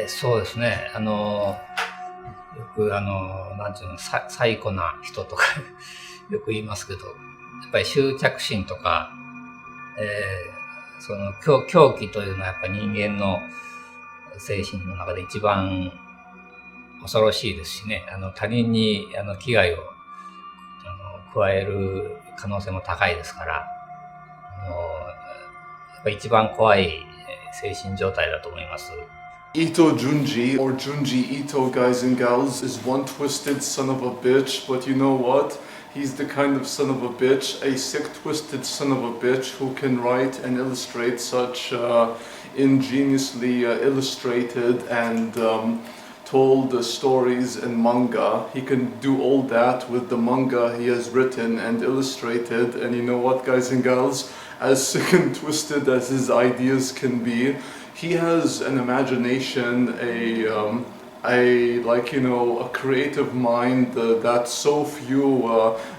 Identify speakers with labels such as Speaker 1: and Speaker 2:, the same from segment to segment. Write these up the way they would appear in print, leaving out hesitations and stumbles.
Speaker 1: そうですね。よくなんていうの、最古な人とかよく言いますけど、やっぱり執着心とか、その狂気というのはやっぱり人間の精神の中で一番恐ろしいですしね、他人に危害を加える可能性も高いですから、やっぱり一番怖い精神状態だと思います。
Speaker 2: Itō Junji, or Junji Ito, guys and gals, is one twisted son of a bitch, but you know what? He's the kind of son of a bitch, a sick, twisted son of a bitch who can write and illustrate such ingeniously illustrated and told stories in manga. He can do all that with the manga he has written and illustrated, and you know what, guys and gals? As sick and twisted as his ideas can be, he has an imagination, a creative mind that so few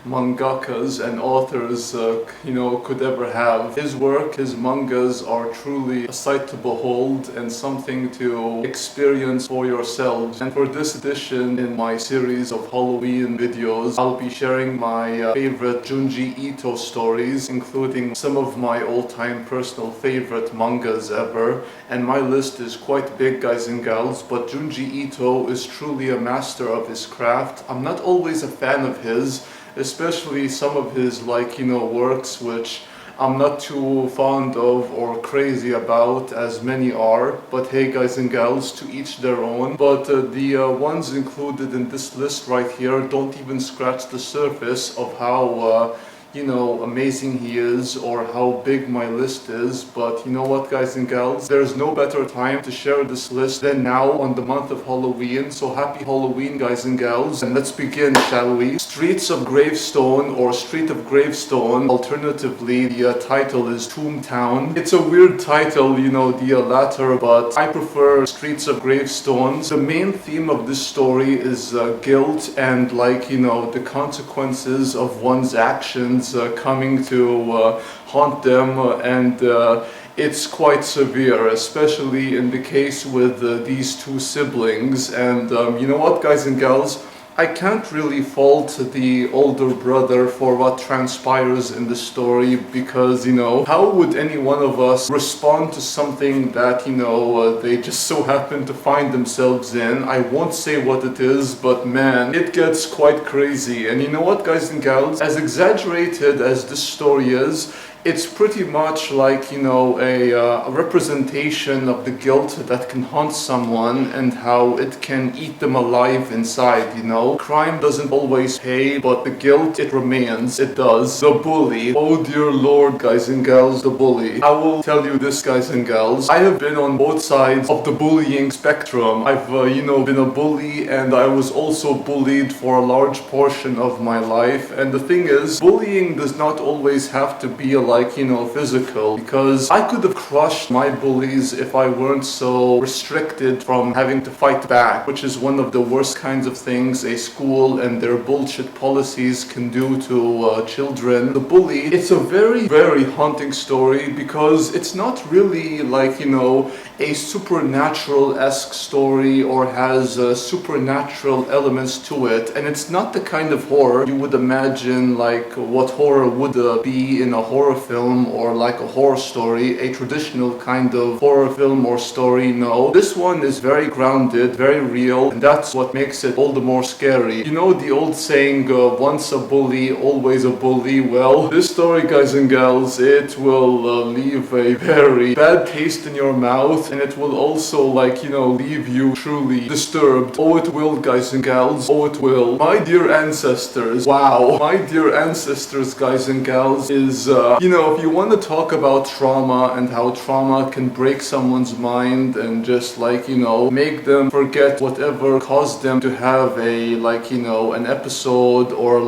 Speaker 2: mangakas and authors could ever have. His work, his mangas are truly a sight to behold and something to experience for yourselves. And for this edition in my series of Halloween videos, I'll be sharing my favorite Junji Ito stories, including some of my all-time personal favorite mangas ever. And my list is quite big, guys and gals, but Junji Ito is truly a master of his craft. I'm not always a fan of his, especially some of his works which I'm not too fond of or crazy about, as many are, but hey, guys and gals, to each their own. But the ones included in this list right here don't even scratch the surface of how amazing he is, or how big my list is. But you know what, guys and gals, there's no better time to share this list than now on the month of Halloween. So happy Halloween, guys and gals, and let's begin, shall we? Streets of Gravestone, or Street of Gravestone, alternatively the title is Toontown. It's a weird title, the latter, but I prefer Streets of Gravestones. The main theme of this story is guilt and the consequences of one's actions coming to haunt them, and it's quite severe, especially in the case with these two siblings. And you know what, guys and gals, I can't really fault the older brother for what transpires in the story, because how would any one of us respond to something that they just so happen to find themselves in? I won't say what it is, but man, it gets quite crazy. And you know what, guys and gals, as exaggerated as this story is, it's pretty much like, a representation of the guilt that can haunt someone and how it can eat them alive inside, Crime doesn't always pay, but the guilt, it remains. It does. The bully. Oh dear lord, guys and gals, the bully. I will tell you this, guys and gals, I have been on both sides of the bullying spectrum. I've, been a bully, and I was also bullied for a large portion of my life. And the thing is, bullying does not always have to be physical, because I could have crushed my bullies if I weren't so restricted from having to fight back, which is one of the worst kinds of things a school and their bullshit policies can do to children. The bully, it's a very, very haunting story, because it's not really a supernatural-esque story or has supernatural elements to it, and it's not the kind of horror you would imagine what horror would be in a horror film or a horror story, a traditional kind of horror film or story. No, this one is very grounded, very real, and that's what makes it all the more scary. You know the old saying, once a bully, always a bully? Well, this story, guys and gals, it will leave a very bad taste in your mouth, and it will also leave you truly disturbed. Oh, it will, guys and gals, oh, it will. My dear ancestors, wow, my dear ancestors, guys and gals, is if you want to talk about trauma and how trauma can break someone's mind and just make them forget whatever caused them to have an episode, or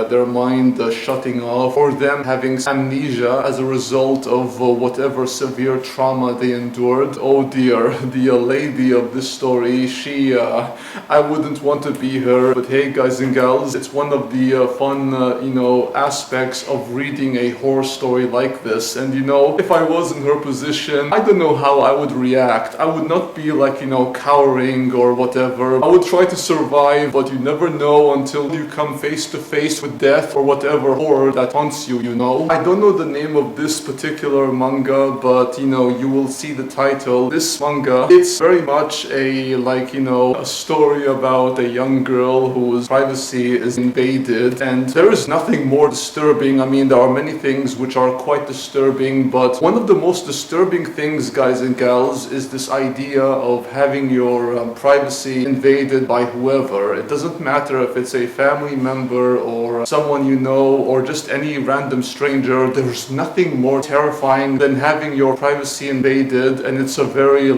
Speaker 2: their mind shutting off, or them having amnesia as a result of whatever severe trauma they endured. word. Oh dear, the lady of this story, she, I wouldn't want to be her, but hey guys and gals, it's one of the fun, aspects of reading a horror story like this. And if I was in her position, I don't know how I would react. I would not be like, cowering or whatever. I would try to survive, but you never know until you come face to face with death or whatever horror that haunts you, I don't know the name of this particular manga, but you will see the title. This manga, it's very much a a story about a young girl whose privacy is invaded, and there is nothing more disturbing. I mean, there are many things which are quite disturbing, but one of the most disturbing things, guys and gals, is this idea of having your privacy invaded by whoever. It doesn't matter if it's a family member or someone or just any random stranger. There's nothing more terrifying than having your privacy invaded, and it's a very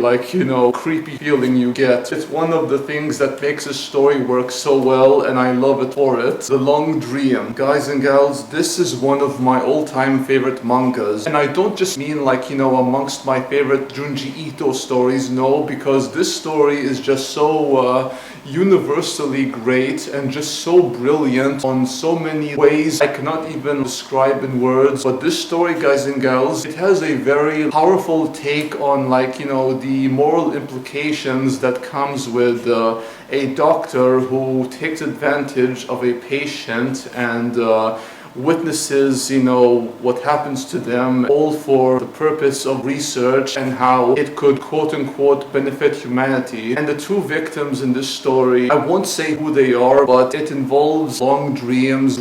Speaker 2: creepy feeling you get. It's one of the things that makes a story work so well, and I love it for it. The Long Dream. Guys and gals, this is one of my all-time favorite mangas, and I don't just mean amongst my favorite Junji Ito stories, no, because this story is just so universally great and just so brilliant on so many ways I cannot even describe in words. But this story, guys and gals, it has a very powerful take on the moral implications that comes with a doctor who takes advantage of a patient and witnesses, what happens to them, all for the purpose of research and how it could quote-unquote benefit humanity. And the two victims in this story, I won't say who they are, but it involves long dreams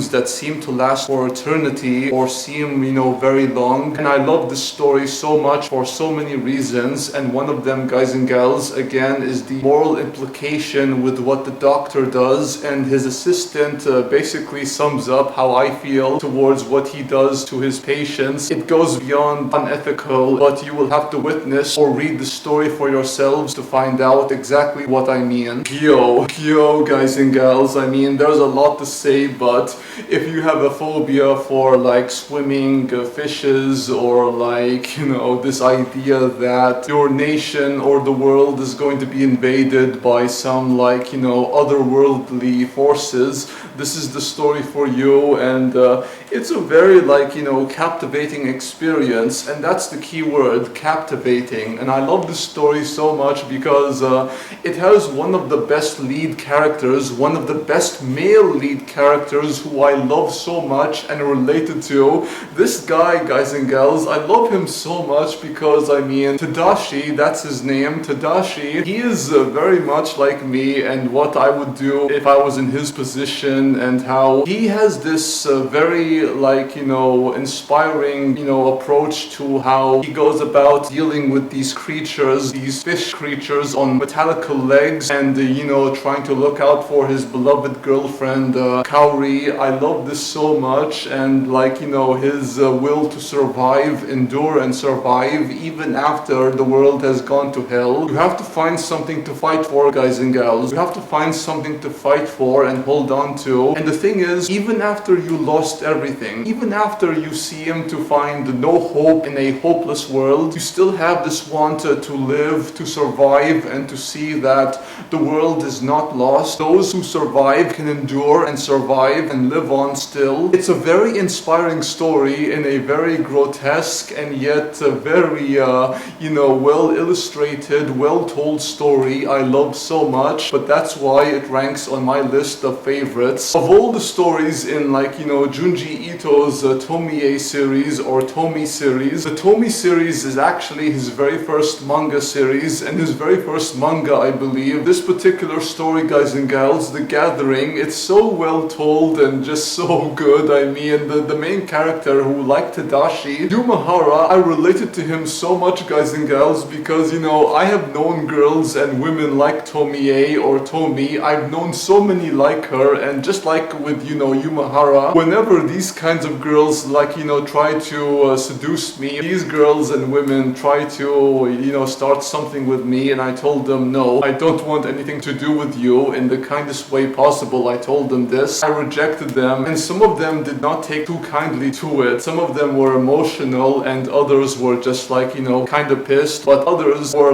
Speaker 2: that seem to last for eternity or seem, very long. And I love this story so much for so many reasons, and one of them, guys and gals, again, is the moral implication with what the doctor does, and his assistant basically sums up how I feel towards what he does to his patients. It goes beyond unethical, but you will have to witness or read the story for yourselves to find out exactly what I mean. Kyo, guys and gals, I mean, there's a lot to say, but if you have a phobia for swimming fishes or this idea that your nation or the world is going to be invaded by some otherworldly forces, this is the story for you. And it's a very captivating experience, and that's the key word, captivating. And I love this story so much because it has one of the best lead characters, one of the best male lead characters who I love so much and related to. This guy, guys and gals, I love him so much because Tadashi, that's his name, Tadashi, he is very much like me and what I would do if I was in his position, and how he has this very inspiring approach to how he goes about dealing with these creatures, these fish creatures on metallical legs, and trying to look out for his beloved girlfriend Kaori. I love this so much, and his will to survive, endure and survive even after the world has gone to hell. You have to find something to fight for, guys and gals. You have to find something to fight for and hold on to. And the thing is, even after you lost everything, even after you seem to find no hope in a hopeless world, you still have this want to live, to survive, and to see that the world is not lost. Those who survive can endure and survive and live on still. It's a very inspiring story in a very grotesque and yet very, well illustrated, well told story I love so much, but that's why it ranks on my list of favorites. Of all the stories in Junji Ito's Tomie series or Tomi series, the Tomi series is actually his very first manga series and his very first manga, I believe. This particular story, guys and gals, The Gathering, it's so well told and just so good. I mean, the main character who, like Tadashi, Yumahara, I related to him so much, guys and gals, because I have known girls and women like Tomie or Tomi. I've known so many like her, and just like with Yumahara, whenever these kinds of girls try to seduce me, these girls and women try to start something with me, and I told them no, I don't want anything to do with you in the kindest way possible. I told them this. I rejected them, and some of them did not take too kindly to it. Some of them were emotional, and others were just kind of pissed, but others were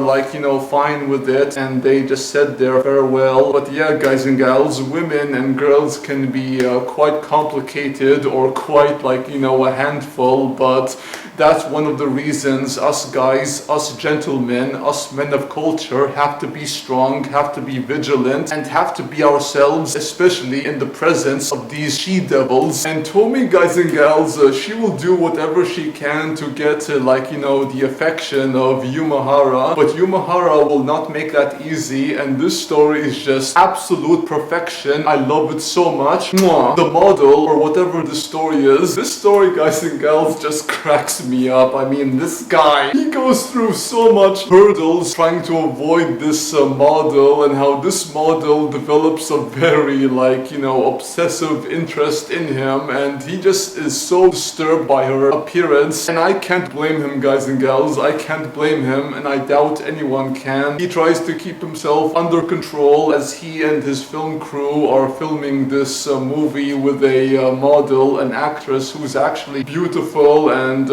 Speaker 2: fine with it, and they just said their farewell. But yeah, guys and gals, women and girls can be quite complicated, or quite a handful, but that's one of the reasons us guys, us gentlemen, us men of culture have to be strong, have to be vigilant, and have to be ourselves, especially in the presence of these she-devils. And Tomi, guys and gals, she will do whatever she can to get the affection of Yumehara, but Yumehara will not make that easy, and this story is just absolute perfection. I love it so much. Mwah. The model, or whatever the story is, this story, guys and gals, just cracks me up. I mean, this guy, he goes through so much hurdles trying to avoid this model, and how this model develops a very obsessive interest in him, and he just is so disturbed by her appearance, and I can't blame him, guys and gals. I can't blame him, and I doubt anyone can. He tries to keep himself under control as he and his film crew are filming this movie with a model, an actress who's actually beautiful, and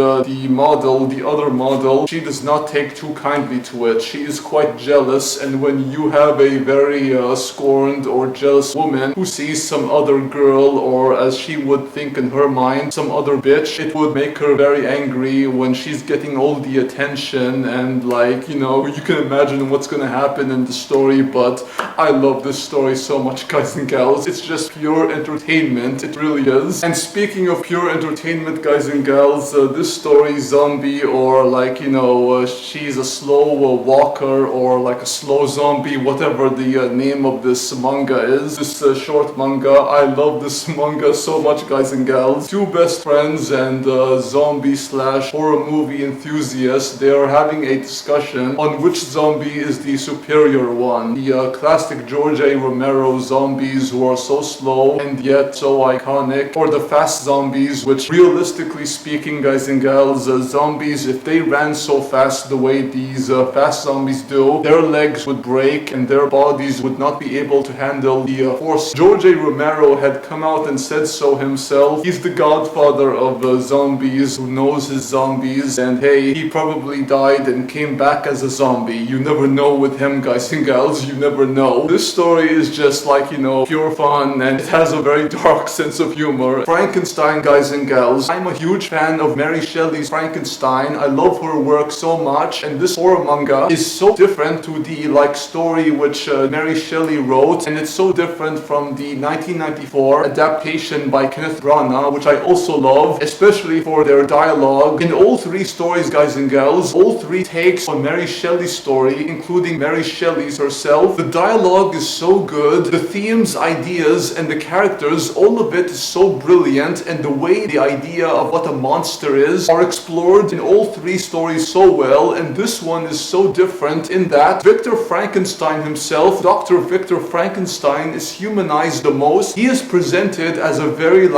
Speaker 2: the other model, she does not take too kindly to it. She is quite jealous, and when you have a very scorned or jealous woman who sees some other girl, or as she would think in her mind, some other bitch, it would make her very angry when she's getting all the attention, and you can imagine what's gonna happen in the story. But I love this story so much, guys and gals. It's just pure entertainment, it really is. And speaking of pure entertainment, guys and gals, this story, Zombie, or she's a slow walker, or a slow zombie, whatever the name of this manga is, this short manga. I love this manga so much, guys and gals. Two best friends and zombie slash horror movie enthusiasts, they are having a discussion on which zombie is the superior one. The classic George A. Romero zombies who are so slow and yet so iconic, or the fast zombies, which realistically speaking, guys and gals, zombies, if they ran so fast the way these fast zombies do, their legs would break and their bodies would not be able to handle the force. George A. Romero had come out and said so himself. He's the godfather of zombies, who knows his zombies, and hey, he probably died and came back as a zombie. You never know with him, guys and gals, you never know. This story is just pure fun, and it has a very dark sense of humor. Frankenstein, guys and gals, I'm a huge fan of Mary Shelley's Frankenstein. I love her work so much, and this horror manga is so different to the story which Mary Shelley wrote, and it's so different from the 1994 adaptation by Kenneth Branagh, which I also love, especially for their dialogue. In all three stories, guys and gals, all three takes on Mary Shelley's story, including Mary Shelley's herself, the dialogue is so good, the themes, ideas, and the characters, all of it is so brilliant, and the way the idea of what a monster is are explored in all three stories so well. And this one is so different in that Victor Frankenstein himself, Dr. Victor Frankenstein, is humanized the most. He is presented as a very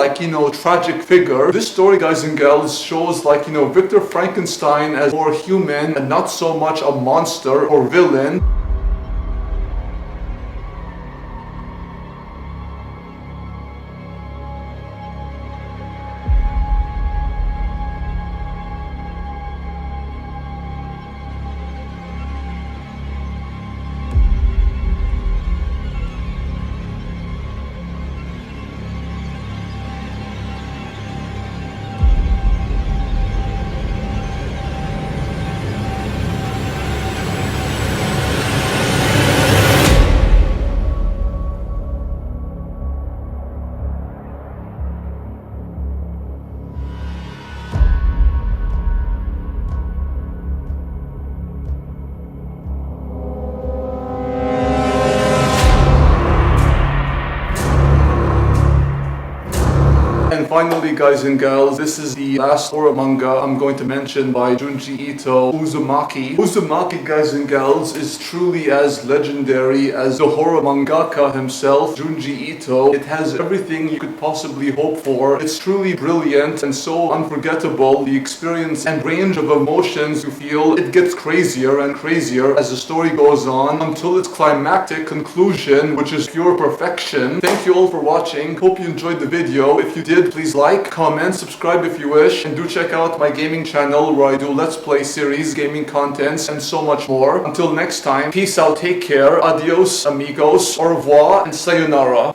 Speaker 2: tragic figure. This story, guys and gals, shows Victor Frankenstein as more human and not so much a monster or villain. finally, guys and gals, this is the last horror manga I'm going to mention by Junji Ito, Uzumaki. Uzumaki, guys and gals, is truly as legendary as the horror mangaka himself, Junji Ito. It has everything you could possibly hope for. It's truly brilliant and so unforgettable. The experience and range of emotions you feel, it gets crazier and crazier as the story goes on until its climactic conclusion, which is pure perfection. Thank you all for watching. Hope you enjoyed the video. If you did, please like, comment, subscribe if you wish, and do check out my gaming channel where I do Let's Play series, gaming contents, and so much more. Until next time, peace out, take care, adios, amigos, au revoir, and sayonara.